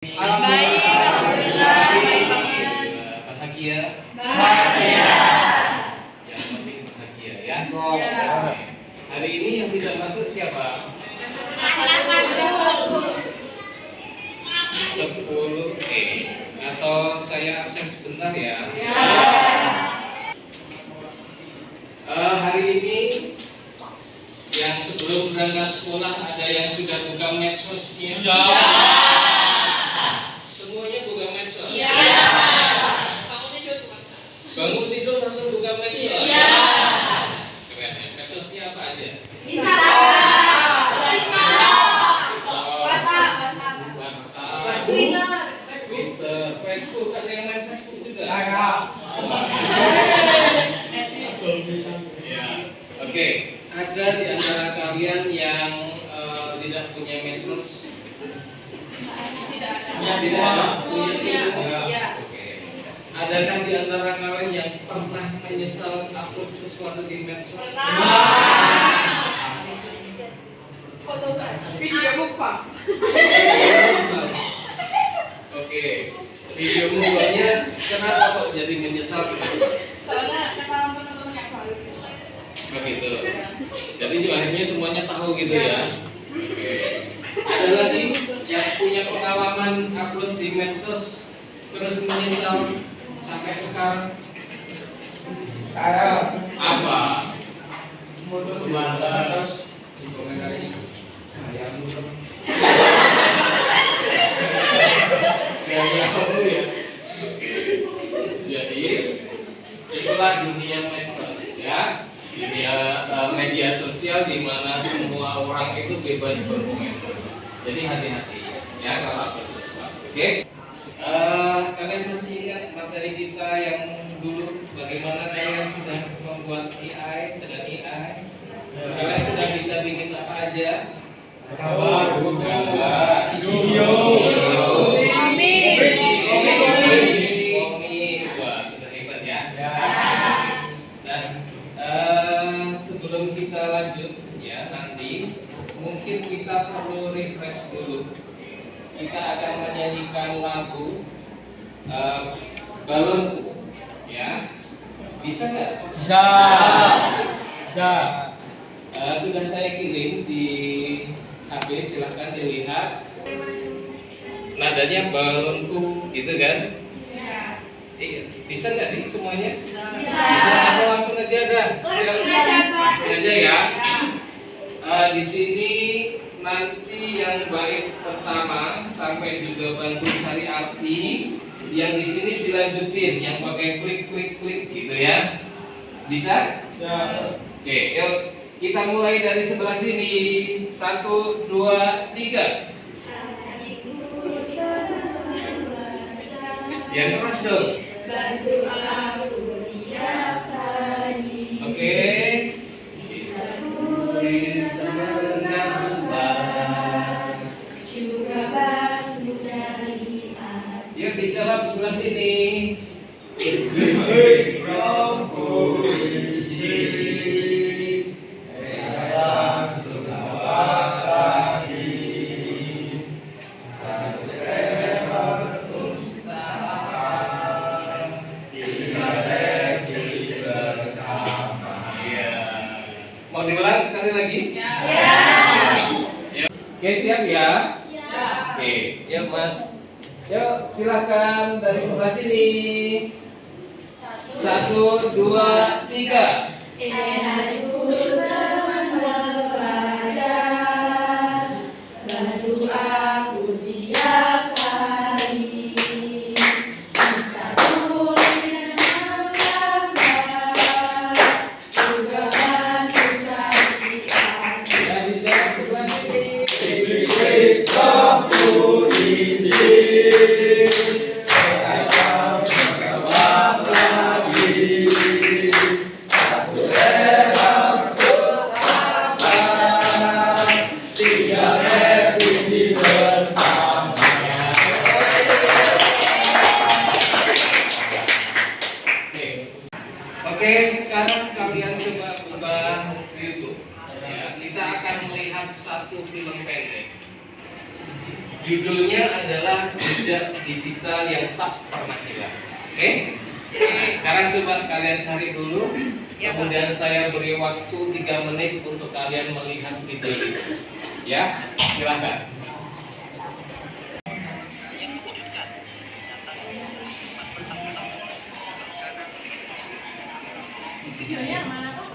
Baik, alhamdulillah. Baik banget. Bahagia? Bahagia. Yang penting bahagia ya. Ya. Hari ini yang tidak masuk siapa? 10E atau saya absen sebentar ya. Hari ini yang sebelum berangkat sekolah ada yang sudah buka medsosnya? Semuanya buka medsos? Bangun tidur langsung buka medsos? Keren ya. Medsosnya apa aja? WhatsApp, Twitter, Facebook. Ada yang main Facebook juga? Ya. Oke. Ada di antara kalian yang tidak punya medsos? Tidak ada. Punya semua? Oke. Adakah di antara kalian yang pernah menyesal upload sesuatu di medsos? Video mukbang. Oke. Video mukbangnya kenapa kok jadi menyesal? Soalnya kalau teman-teman yang baru. Begitu. Jadi akhirnya semuanya tahu gitu ya. Oke. Ada lagi yang punya pengalaman upload di medsos terus menyesal sampai sekarang? Apa? Terus dikomentari. Kayak musuh. Ya. Jadi itulah dunia medsos ya. Dunia media sosial di mana semua orang itu bebas berkomentar. Jadi hati-hati ya kalau upload sesuatu. Oke? Kalian masih ingat materi kita yang dulu bagaimana kalian sudah membuat AI dengan AI? Kalian sudah bisa bikin apa aja? Gambar, video, komik, wah sudah hebat ya. Dan sebelum kita lanjut ya nanti mungkin kita perlu refresh dulu. Kita akan menyanyikan lagu Balonku ya. Bisa nggak? Bisa. Sudah saya kirim di HP, silahkan dilihat. Nadanya balonku gitu kan? Iya. Bisa nggak sih semuanya? Bisa. Atau langsung aja dah? Langsung aja ya. Di sini nanti yang bait pertama sampai juga bantu cari arti, yang di sini dilanjutin yang pakai klik gitu ya. Bisa? Oke, yuk kita mulai dari sebelah sini. 1, 2, 3. Yang keras dong. Bantu aku tiap hari. Oke. Bisa tulis gambar. Juga bantu cari arti. Yuk dijawab sebelah sini. Mau diulang sekali lagi? Ya. Oke, siap ya? Oke, yuk Mas. Yuk, silakan dari sebelah sini. 1, 2, 3. Aku teman membaca, bantu aku tiap hari. Bisa tulis gambar, juga bantu cari arti. Ya, dijawab sebelah sini. Satu Judulnya adalah jejak digital yang tak pernah hilang. Oke? Nah, sekarang coba kalian cari dulu. Kemudian saya beri waktu 3 menit untuk kalian melihat video itu. Ya, silakan. Videonya mana kok?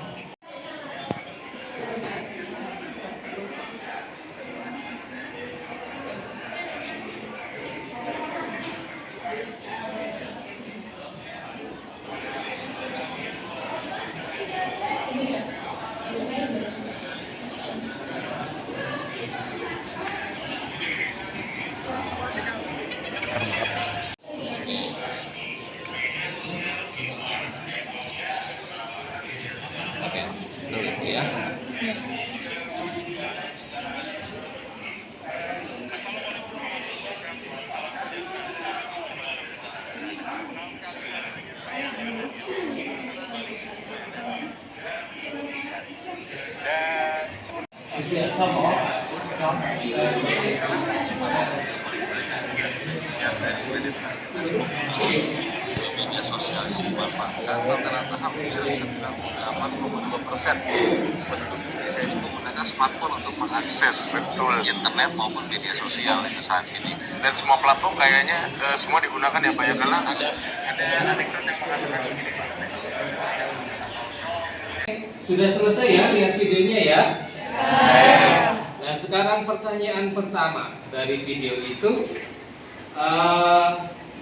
Oke, dulu ya. Media sosial yang dimanfaatkan rata-rata hampir 98,2% penduduk Indonesia ini menggunakan smartphone untuk mengakses internet maupun media sosial itu saat ini. Dan semua platform kayaknya semua digunakan ya Pak ya, karena ada anekdot yang mengatakan begini Pak. Sudah selesai ya lihat videonya ya? Nah sekarang pertanyaan pertama dari video itu,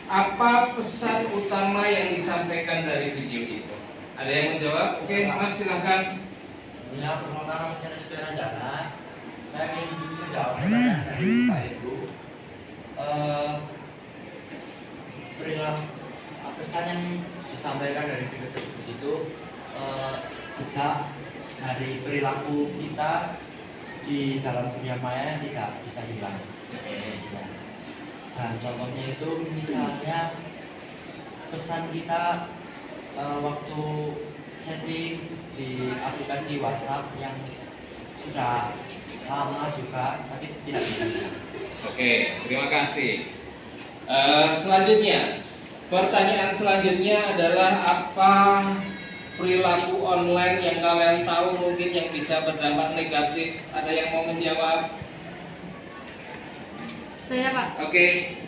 apa pesan utama yang disampaikan dari video itu? Ada yang menjawab? Oke, Mas silahkan. Ya, pertama secara sederhana, saya ingin menjawab pertanyaan dari Pak Ibu. Perilaku pesan yang disampaikan dari video tersebut itu jejak dari perilaku kita di dalam dunia maya yang tidak bisa hilang. Dan contohnya itu misalnya pesan kita waktu chatting di aplikasi WhatsApp yang sudah lama juga tapi tidak bisa hilang. Oke, terima kasih. Selanjutnya, pertanyaan selanjutnya adalah apa perilaku online yang kalian tahu mungkin yang bisa berdampak negatif? Ada yang mau menjawab? Saya Pak. Oke.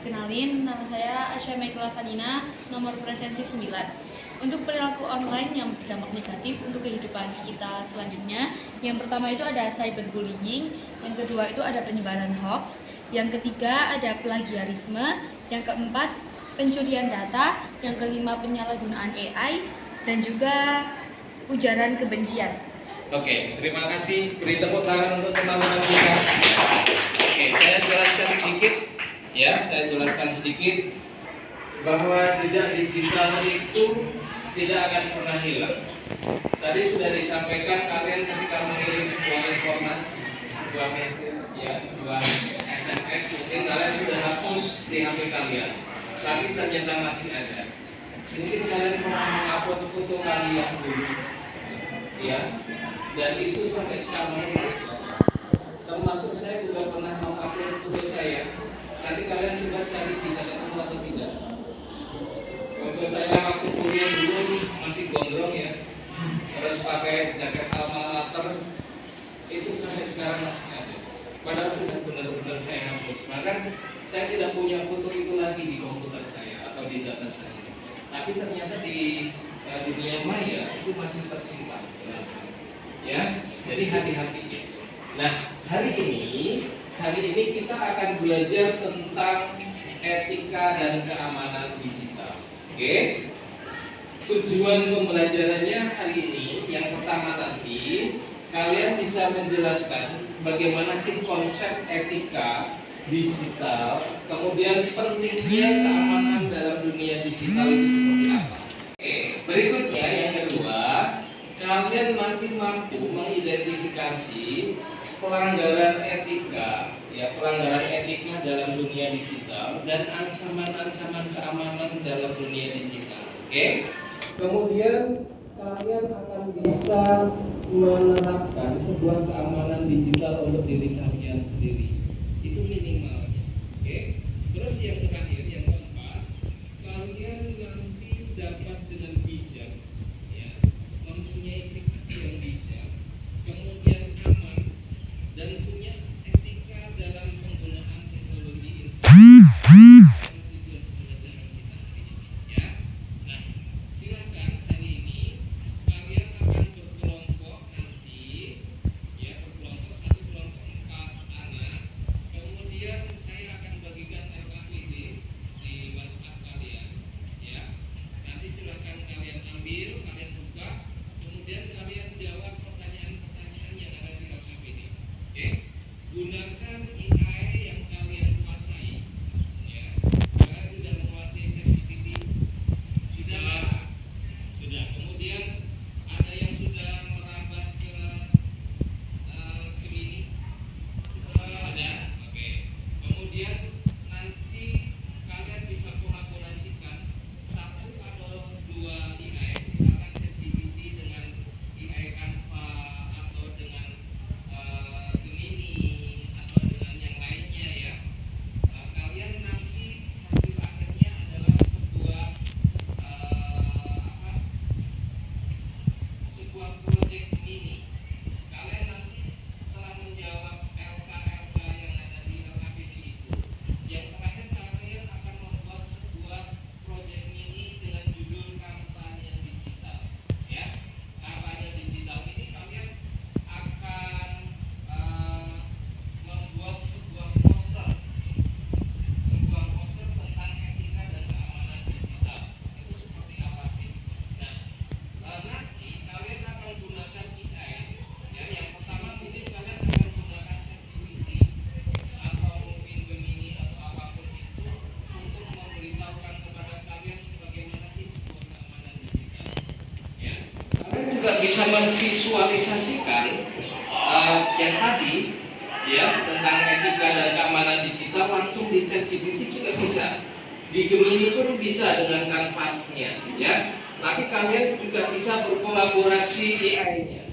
Kenalin, nama saya Asya Michaela Vanina, nomor presensi 9. Untuk perilaku online yang berdampak negatif untuk kehidupan kita selanjutnya, yang pertama itu ada cyberbullying, yang kedua itu ada penyebaran hoax, yang ketiga ada plagiarisme, yang keempat pencurian data, yang kelima penyalahgunaan AI, dan juga ujaran kebencian. Oke, terima kasih. Beri tepuk tangan untuk teman-teman kita. Oke, saya jelaskan sedikit. Ya, saya jelaskan sedikit bahwa jejak digital itu tidak akan pernah hilang. Tadi sudah disampaikan kalian ketika mengirim sebuah informasi, sebuah message, ya, sebuah SMS, mungkin kalian sudah hapus di HP kalian, tapi ternyata masih ada. Mungkin kalian pernah mengupload foto kalian dulu, ya, dan itu sampai sekarang masih ada. Termasuk saya juga pernah mengupload foto saya. Nanti kalian coba cari bisa ketemu atau tidak. Waktu saya masuk kuliah dulu masih gondrong ya, terus pakai jaket alma mater, itu sampai sekarang masih ada. Padahal sudah benar-benar saya hapus. Maka saya tidak punya foto itu lagi di komputer saya atau di data saya. Tapi ternyata di dunia maya itu masih tersimpan. Ya, jadi hati-hati ya. Nah, hari ini kita akan belajar tentang etika dan keamanan digital. Oke. Tujuan pembelajarannya hari ini yang pertama nanti kalian bisa menjelaskan bagaimana sih konsep etika digital, kemudian pentingnya keamanan dalam dunia digital itu seperti apa. Oke, berikutnya yang kedua, kalian nanti mampu mengidentifikasi pelanggaran etika, ya pelanggaran etika dalam dunia digital dan ancaman-ancaman keamanan dalam dunia digital. Oke. Kemudian kalian akan bisa menerapkan sebuah keamanan digital untuk diri kalian sendiri. Itu minimal bisa memvisualisasikan yang tadi ya tentang etika dan keamanan digital langsung di ChatGPT juga bisa, di Gemini pun bisa dengan kanvasnya ya. Tapi kalian juga bisa berkolaborasi AI-nya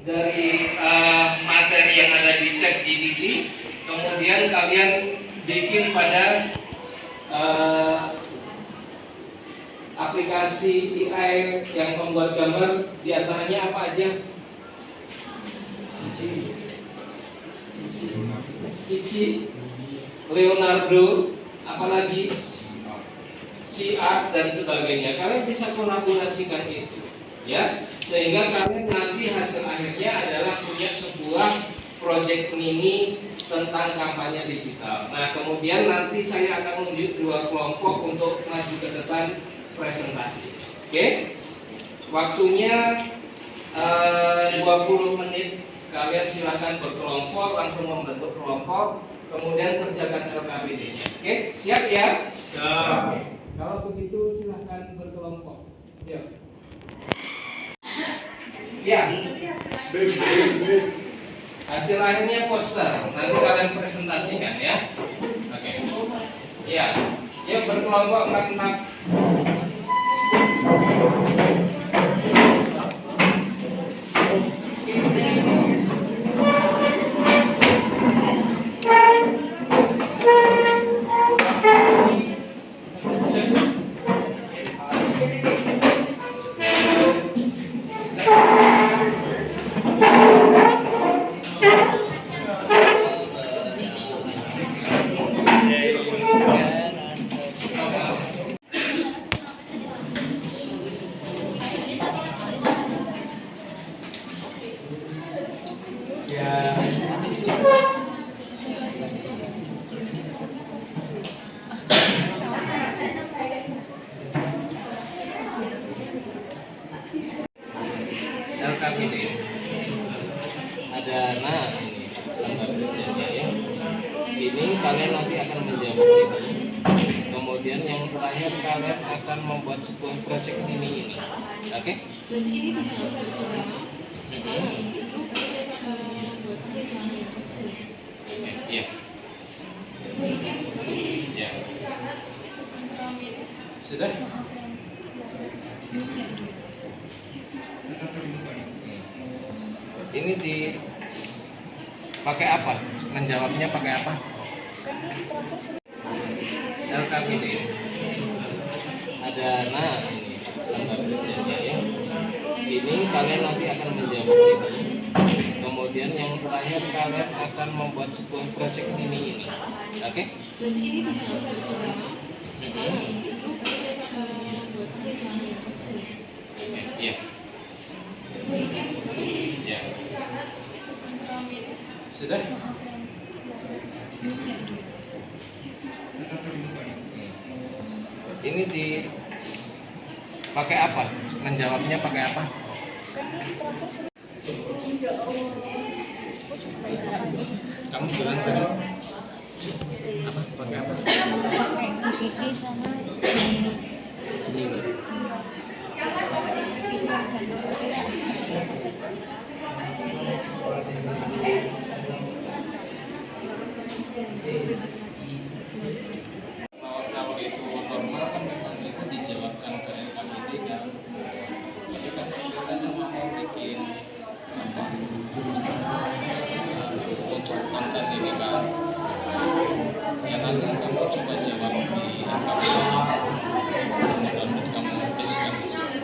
dari materi yang ada di ChatGPT, kemudian kalian bikin pada aplikasi AI yang membuat gambar, diantaranya apa aja? Cici, Leonardo, apalagi C-Art dan sebagainya. Kalian bisa kolaborasikan itu, ya, sehingga kalian nanti hasil akhirnya adalah punya sebuah project mini tentang kampanye digital. Nah, kemudian nanti saya akan menunjuk 2 kelompok untuk maju ke depan presentasi. Oke? Waktunya 20 menit. Kalian silakan berkelompok, langsung membentuk kelompok, kemudian kerjakan LKPD-nya. Oke? Siap ya? Siap. Kalau begitu silakan berkelompok. Yuk. Ya. Hasil akhirnya poster. Nanti kalian presentasikan ya. Oke. Ya. Yuk berkelompok 4. LKPD ada, nah ini gambar kerjanya ya. Ini kalian nanti akan menjawab ini. Kemudian yang terakhir kalian akan membuat sebuah project ini. Oke? Berarti ini dijawab dulu semua. Iya. Ya. Sudah? Ini pakai apa? Menjawabnya pakai apa? LKPD ada, nah ini gambar kerjanya ya. Ini kalian nanti akan menjawab ini. Kemudian yang terakhir kalian akan membuat sebuah project ini. Oke? Berarti ini dijawab dulu semua. Iya. Ya. Sudah? Ini pakai apa? Menjawabnya pakai apa? Kamu bilang tadi apa? Pakai apa? Pakai GPT sama Gemini. Gemini. Kalau itu normal kan memang itu dijawabkan ke LKPD kan. Tapi kan kita cuma mau bikin apa? Untuk konten ini kan. Ya nanti kamu coba jawab di LKPD. Kemudian kamu bisa di situ.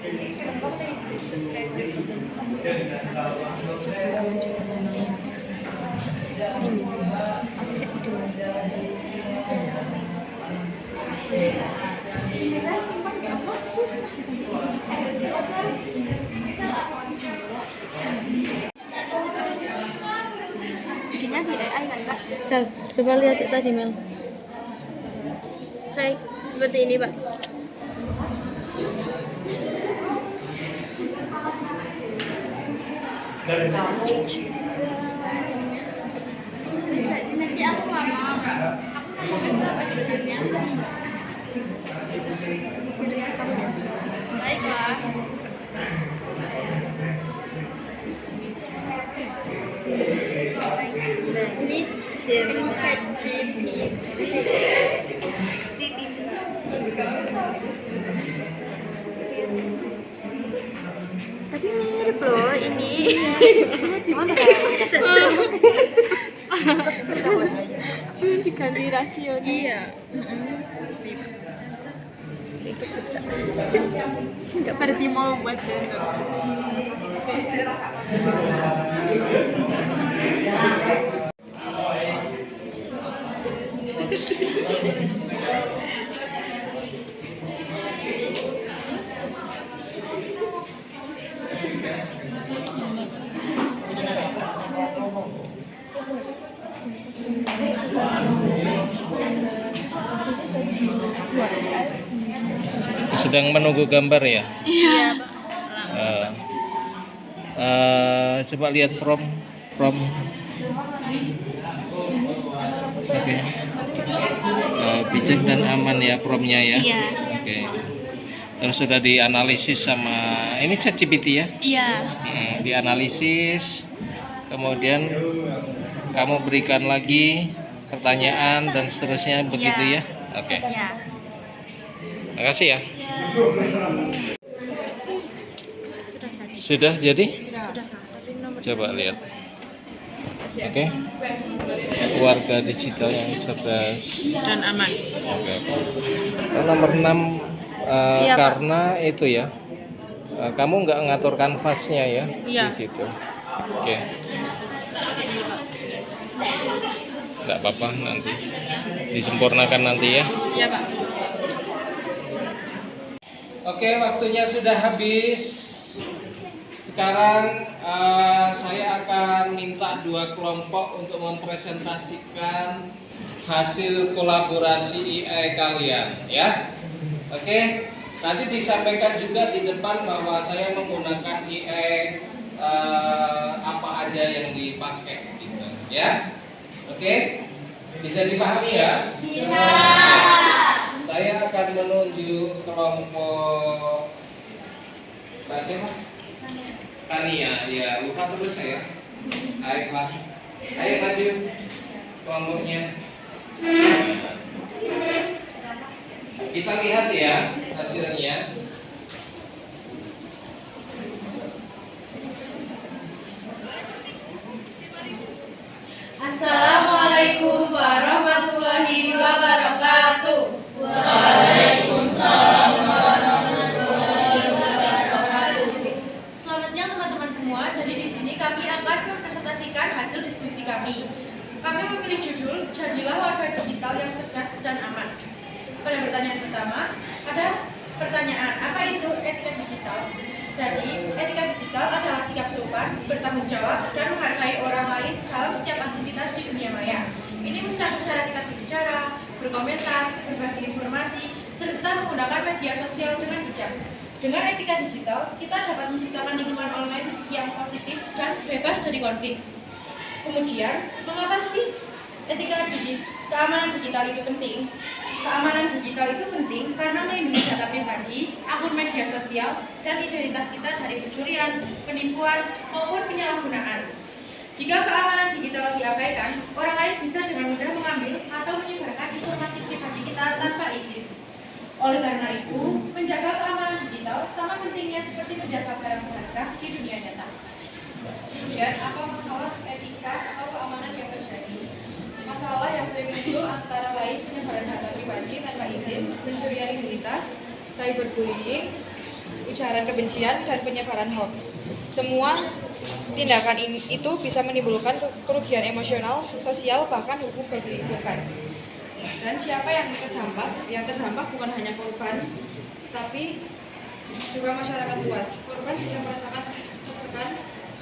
Ini apa sih itu? Bikinnya di AI kan Kak? Sal, coba lihat tadi Mel. Hai, seperti ini Pak. Nanti aku ngomong berapa judulnya. Baiklah. Ini sharing tapi mirip loh ini. Cuma diganti rasio. Iya. Seperti mau buat vendor. Sedang menunggu gambar ya? Iya, Coba lihat prom. Oke. Bijak dan aman ya promnya ya? Iya. Oke. Terus sudah dianalisis sama ini ChatGPT ya? Iya. Dianalisis, kemudian kamu berikan lagi pertanyaan dan seterusnya begitu ya? Oke. Iya. Terima kasih ya. Sudah jadi? Coba lihat. Oke. Warga digital yang cerdas Dan aman. Oke. Nomor 6 Iya, Pak. karena itu ya. Kamu nggak ngatur kanvasnya ya Iya. di situ. Oke. Nggak apa-apa nanti. Disempurnakan nanti ya. Iya, Pak. Oke, waktunya sudah habis. Sekarang saya akan minta 2 kelompok untuk mempresentasikan hasil kolaborasi AI kalian ya. Oke, tadi disampaikan juga di depan bahwa saya menggunakan AI apa aja yang dipakai gitu ya. Oke, bisa dipahami ya? Bisa. Saya akan menunjuk kelompok Mbak siapa? Tania, ya lupa terus saya. Ayo Pak, ayo maju kelompoknya. Kita lihat ya hasilnya. Assalamualaikum warahmatullahi wabarakatuh. Selamat siang teman-teman semua. Jadi di sini kami akan mempresentasikan hasil diskusi kami. Kami memilih judul Jadilah Warga Digital yang Cerdas dan Aman. Pada pertanyaan pertama, ada pertanyaan, apa itu etika digital? Jadi, etika digital adalah sikap sopan, bertanggung jawab, dan menghargai orang lain dalam setiap aktivitas di dunia maya. Ini mencakup cara kita berbicara, berkomentar, berbagi informasi, serta menggunakan media sosial dengan bijak. Dengan etika digital, kita dapat menciptakan lingkungan online yang positif dan bebas dari konflik. Kemudian, mengapa sih keamanan digital itu penting? Keamanan digital itu penting karena melindungi data pribadi, akun media sosial, dan identitas kita dari pencurian, penipuan, maupun penyalahgunaan. Jika keamanan digital diabaikan, orang lain bisa dengan mudah mengambil atau menyebarkan informasi pribadi kita tanpa izin. Oleh karena itu, menjaga keamanan digital sama pentingnya seperti menjaga barang berharga di dunia nyata. Kemudian, apa masalah etika atau keamanan yang terjadi? Masalah yang sering muncul antara lain penyebaran data pribadi tanpa izin, pencurian identitas, cyberbullying, ujaran kebencian, dan penyebaran hoax. Semua tindakan itu bisa menimbulkan kerugian emosional, sosial, bahkan hukum bagi korban. Dan siapa yang terdampak? Yang terdampak bukan hanya korban, tapi juga masyarakat luas. Korban bisa merasakan tertekan,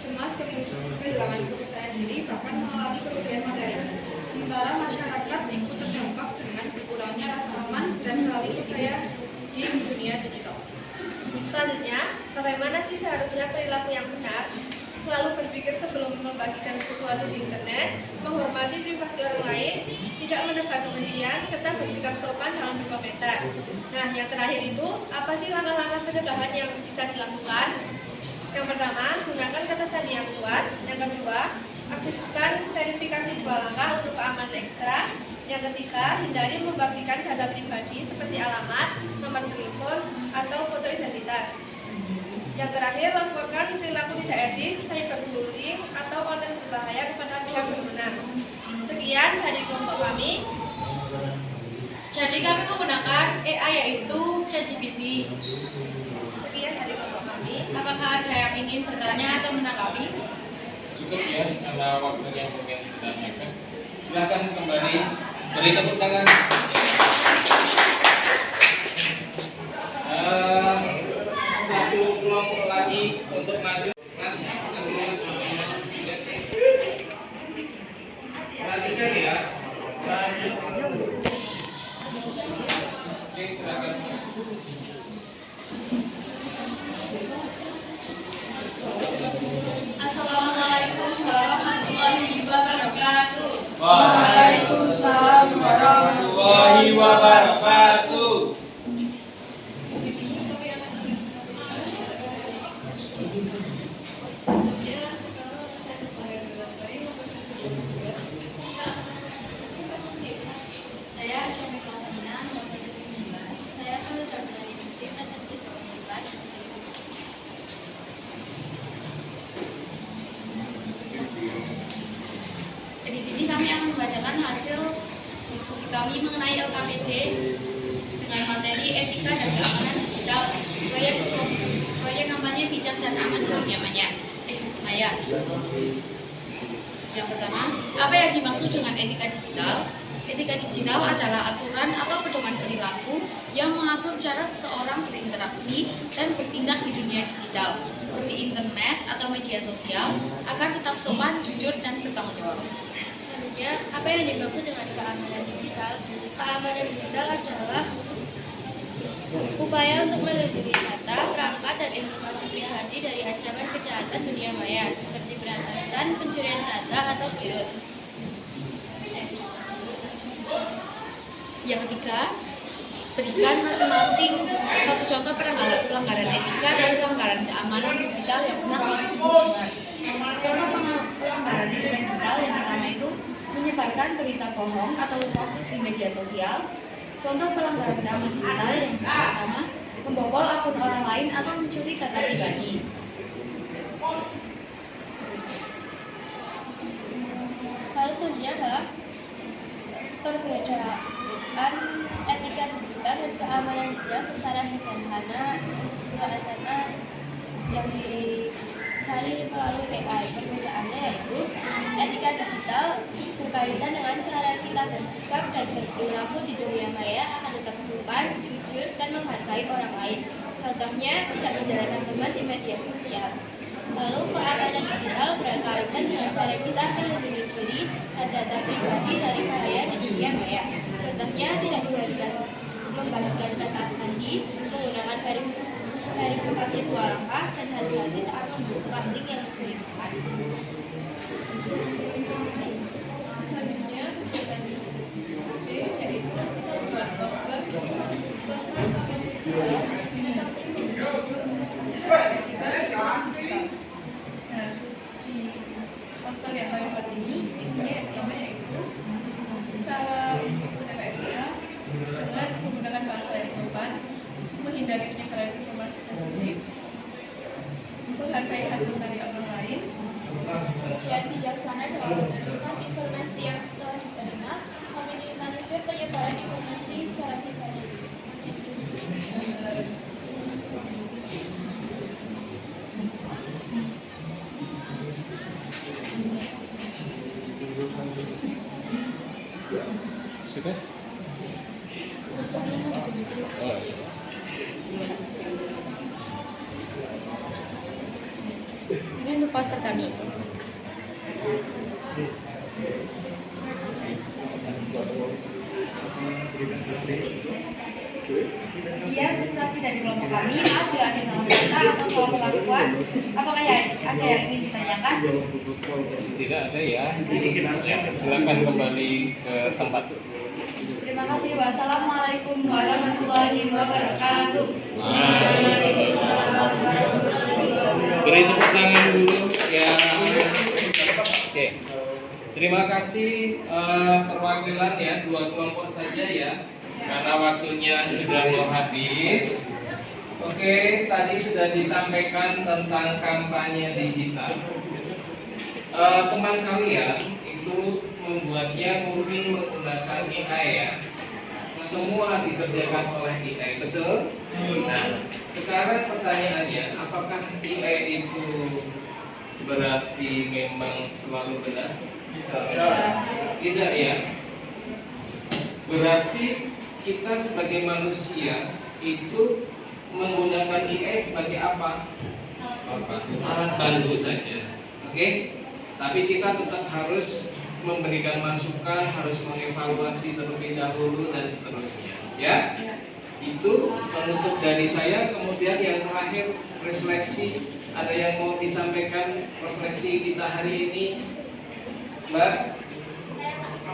cemas, kehilangan kepercayaan diri, bahkan mengalami kerugian materi. Sementara masyarakat ikut terdampak dengan berkurangnya rasa aman dan saling percaya di dunia digital. Selanjutnya, bagaimana sih seharusnya perilaku yang benar? Selalu berpikir sebelum membagikan sesuatu di internet, menghormati privasi orang lain, tidak menebar kebencian, serta bersikap sopan dalam berkomentar. Nah, yang terakhir itu, apa sih langkah-langkah pencegahan yang bisa dilakukan? Yang pertama, gunakan kata sandi yang kuat. Yang kedua, aktifkan verifikasi 2 langkah untuk keamanan ekstra. Yang ketiga, hindari membagikan data pribadi seperti alamat, nomor telepon, atau foto identitas. Yang terakhir, lakukan perilaku tidak etis, cyberbullying, atau konten berbahaya kepada pihak berwenang. Sekian dari kelompok kami. Jadi kami menggunakan AI yaitu ChatGPT. Sekian dari kelompok kami. Apakah ada yang ingin bertanya atau menanggapi? Cukup ya, karena waktunya mungkin sudah mepet. Silakan kembali beri tepuk tangan. Satu kelompok lagi untuk maju. Perhatikan ya. Oke, silakan. Assalamualaikum warahmatullahi wabarakatuh. Waalaikumsalam warahmatullahi wabarakatuh. Saya Asya Meklafadina, nomor presensi 9. Saya Khalil Darmani Putri, presensi 9. Di sini kami akan membacakan hasil diskusi kami mengenai LKPD dengan materi etika dan keamanan digital, proyek kampanye bijak dan aman di dunia maya. Yang pertama, apa yang dimaksud dengan etika digital? Etika digital adalah aturan atau pedoman perilaku yang mengatur cara seseorang berinteraksi dan bertindak di dunia digital, seperti internet atau media sosial, agar tetap sopan, jujur, dan bertanggung jawab. Selanjutnya, apa yang dimaksud dengan keamanan digital? Keamanan digital adalah upaya untuk melindungi data, perangkat, dan informasi pribadi dari ancaman kejahatan dunia maya, seperti perantasan, pencurian data, atau virus. Yang ketiga, berikan masing-masing satu contoh pelanggaran etika dan pelanggaran keamanan digital yang pernah dilakukan. Contoh pelanggaran etika digital yang pertama itu menyebarkan berita bohong atau hoax di media sosial. Contoh pelanggaran keamanan digital yang pertama membobol akun orang lain atau mencuri data pribadi. Lalu selanjutnya adalah perbedaan etika digital dan keamanan digital secara sederhana yang dicari melalui AI. Perbedaannya yaitu etika digital berkaitan dengan cara kita bersikap dan berperilaku di dunia maya akan tetap sopan, jujur, dan menghargai orang lain. Contohnya, tidak menjalankan teman di media sosial. Lalu keamanan digital berkaitan dengan cara kita melindungi diri dan data pribadi dari bahaya di dunia maya. Contohnya, tidak membagikan data sandi, menggunakan verifikasi 2 langkah, dan hati-hati saat membuka link yang mencurigakan. Selanjutnya, kegiatan C yaitu kita membuat poster tentang keamanan digital. Di sini kami membuat etika digital. Nah, di poster yang kami buat ini isinya yang pertama yaitu cara untuk menjaga etika dengan menggunakan bahasa yang sopan, menghindari penyebaran informasi sensitif, menghargai hasil karya orang lain, Kemudian bijaksana dalam meneruskan informasi yang telah diterima, meminimalisir penyebaran informasi secara pribadi. Sudah? Posternya mau ditunjukin. Oh, iya. Ini untuk poster kami. Biar prestasi dari kelompok kami, apabila ada salah kata atau soal perlakuan, apakah ada yang ingin ditanyakan? Tidak ada ya. Silakan kembali ke tempat. Terima kasih. Wassalamualaikum warahmatullahi wabarakatuh. Beri tepuk tangan dulu ya. Oke. Terima kasih perwakilan ya, 2 kelompok saja ya. Karena waktunya sudah mau habis. Oke, tadi sudah disampaikan tentang kampanye digital. Teman kalian itu membuatnya murni menggunakan AI ya. Semua dikerjakan oleh AI, betul? Nah, sekarang pertanyaannya, apakah AI itu berarti memang selalu benar? Tidak ya. Berarti kita sebagai manusia itu menggunakan AI sebagai apa? Alat bantu saja. Oke? Tapi kita tetap harus memberikan masukan, harus mengevaluasi terlebih dahulu dan seterusnya. Ya? Itu penutup dari saya. Kemudian yang terakhir, refleksi. Ada yang mau disampaikan refleksi kita hari ini? Mbak?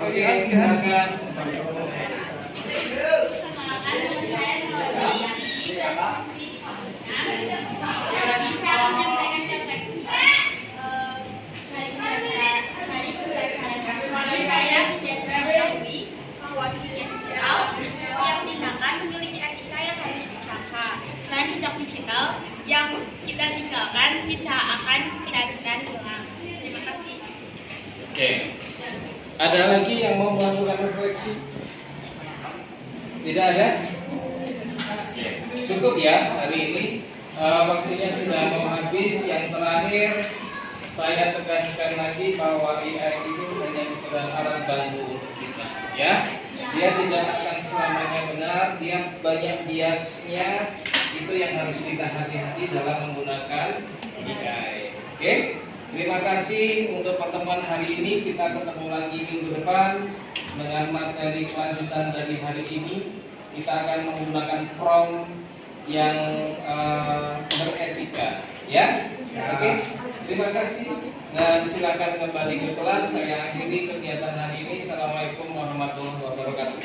Oke, silakan. Bahwa di dunia digital, setiap tindakan memiliki etika yang harus dijaga, dan jejak digital yang kita tinggalkan tidak akan sia-sia hilang. Terima kasih. Oke. Ada lagi yang mau melakukan refleksi? Tidak ada? Oke. Cukup ya hari ini. Waktunya sudah mau habis. Yang terakhir, saya tegaskan lagi bahwa AI itu hanya sekedar alat bantu untuk kita, ya. Dia tidak akan selamanya benar, dia banyak biasnya. Itu yang harus kita hati-hati dalam menggunakan AI. Oke? Terima kasih untuk pertemuan hari ini. Kita ketemu lagi minggu depan dengan materi kelanjutan dari hari ini. Kita akan menggunakan prompt yang beretika, ya. Oke? Terima kasih dan silakan kembali ke kelas. Saya akhiri kegiatan hari ini. Assalamualaikum warahmatullahi wabarakatuh.